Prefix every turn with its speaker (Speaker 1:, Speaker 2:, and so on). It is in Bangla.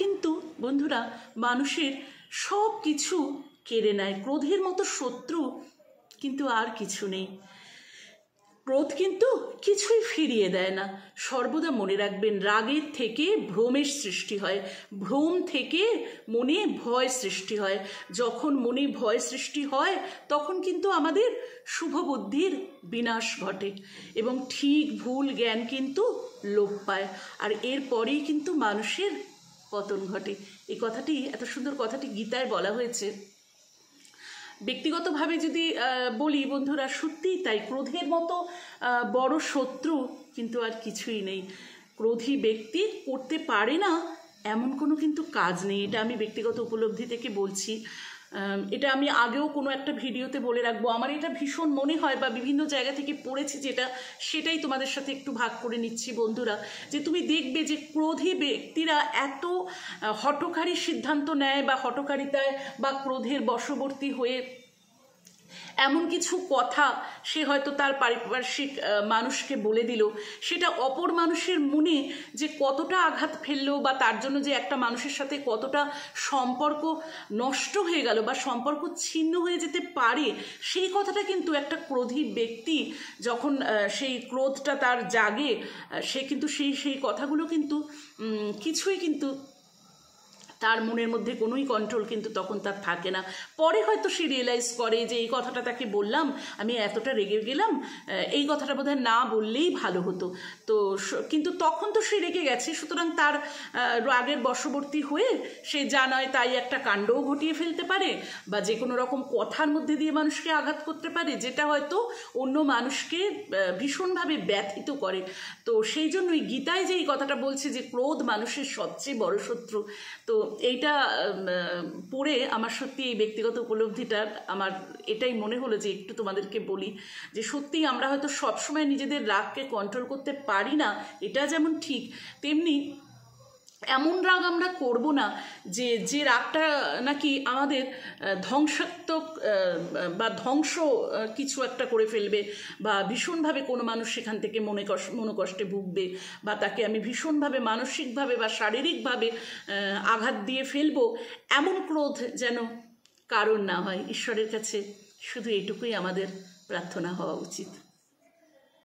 Speaker 1: কিন্তু বন্ধুরা মানুষের সব কিছু কেড়ে নেয়। ক্রোধের মতো শত্রু কিন্তু আর কিছু নেই। ক্রোধ কিন্তু কিছুই ফিরিয়ে দেয় না। সর্বদা মনে রাখবেন, রাগের থেকে ভ্রমের সৃষ্টি হয়, ভ্রম থেকে মনে ভয় সৃষ্টি হয়। যখন মনে ভয় সৃষ্টি হয় তখন কিন্তু আমাদের শুভ বুদ্ধির বিনাশ ঘটে এবং ঠিক ভুল জ্ঞান কিন্তু লোপ পায়, আর এরপরেই কিন্তু মানুষের পতন ঘটে। এই কথাটি, এত সুন্দর কথাটি গীতায় বলা হয়েছে। ব্যক্তিগতভাবে যদি বলি বন্ধুরা, সত্যিই তাই। ক্রোধের মতো বড় শত্রু কিন্তু আর কিছুই নেই। ক্রোধী ব্যক্তি করতে পারে না এমন কোনো কিন্তু কাজ নেই। এটা আমি ব্যক্তিগত উপলব্ধি থেকে বলছি। এটা আমি আগেও কোনো একটা ভিডিওতে বলে রাখবো। আমার এটা ভীষণ মনে হয় বা বিভিন্ন জায়গা থেকে পড়েছি যেটা, সেটাই তোমাদের সাথে একটু ভাগ করে নিচ্ছি বন্ধুরা। যে তুমি দেখবে যে ক্রোধী ব্যক্তিরা এত হঠকারী সিদ্ধান্ত নেয় বা হঠকারিতায় বা ক্রোধের বশবর্তী হয়ে এমন কিছু কথা সে হয়তো তার পারিপার্শ্বিক মানুষকে বলে দিল, সেটা অপর মানুষের মনে যে কতটা আঘাত ফেললো বা তার জন্য যে একটা মানুষের সাথে কতটা সম্পর্ক নষ্ট হয়ে গেল বা সম্পর্ক ছিন্ন হয়ে যেতে পারে, সেই কথাটা কিন্তু একটা ক্রোধী ব্যক্তি যখন সেই ক্রোধটা তার জাগে, সে কিন্তু সেই কথাগুলো কিন্তু কিছুই কিন্তু তার মনের মধ্যে কোনোই কন্ট্রোল কিন্তু তখন তার থাকে না। পরে হয়তো সে রিয়েলাইজ করে যে এই কথাটা তাকে বললাম, আমি এতটা রেগে গেলাম, এই কথাটা বোধহয় না বললেই ভালো হতো। তো কিন্তু তখন তো সে রেগে গেছে, সুতরাং তার রাগের বশবর্তী হয়ে সে যা নয় তাই একটা কাণ্ডও ঘটিয়ে ফেলতে পারে বা যে কোনো রকম কথার মধ্যে দিয়ে মানুষকে আঘাত করতে পারে, যেটা হয়তো অন্য মানুষকে ভীষণভাবে ব্যথিত করে। তো সেই জন্যই গীতায় যে এই কথাটা বলছে যে ক্রোধ মানুষের সবচেয়ে বড় শত্রু। তো এইটা পড়ে আমার সত্যি এই ব্যক্তিগত উপলব্ধিটা আমার এটাই মনে হলো যে একটু তোমাদেরকে বলি যে সত্যিই আমরা হয়তো সবসময় নিজেদের রাগকে কন্ট্রোল করতে পারি না, এটা যেমন ঠিক, তেমনি এমন রাগ আমরা করব না যে রাগটা নাকি আমাদের ধ্বংসাত্মক বা ধ্বংস কিছু একটা করে ফেলবে বা ভীষণভাবে কোনো মানুষ সেখান থেকে মনোকষ্টে ভুগবে বা তাকে আমি ভীষণভাবে মানসিকভাবে বা শারীরিকভাবে আঘাত দিয়ে ফেলবো, এমন ক্রোধ যেন কারণ না হয়। ঈশ্বরের কাছে শুধু এটুকুই আমাদের প্রার্থনা হওয়া উচিত।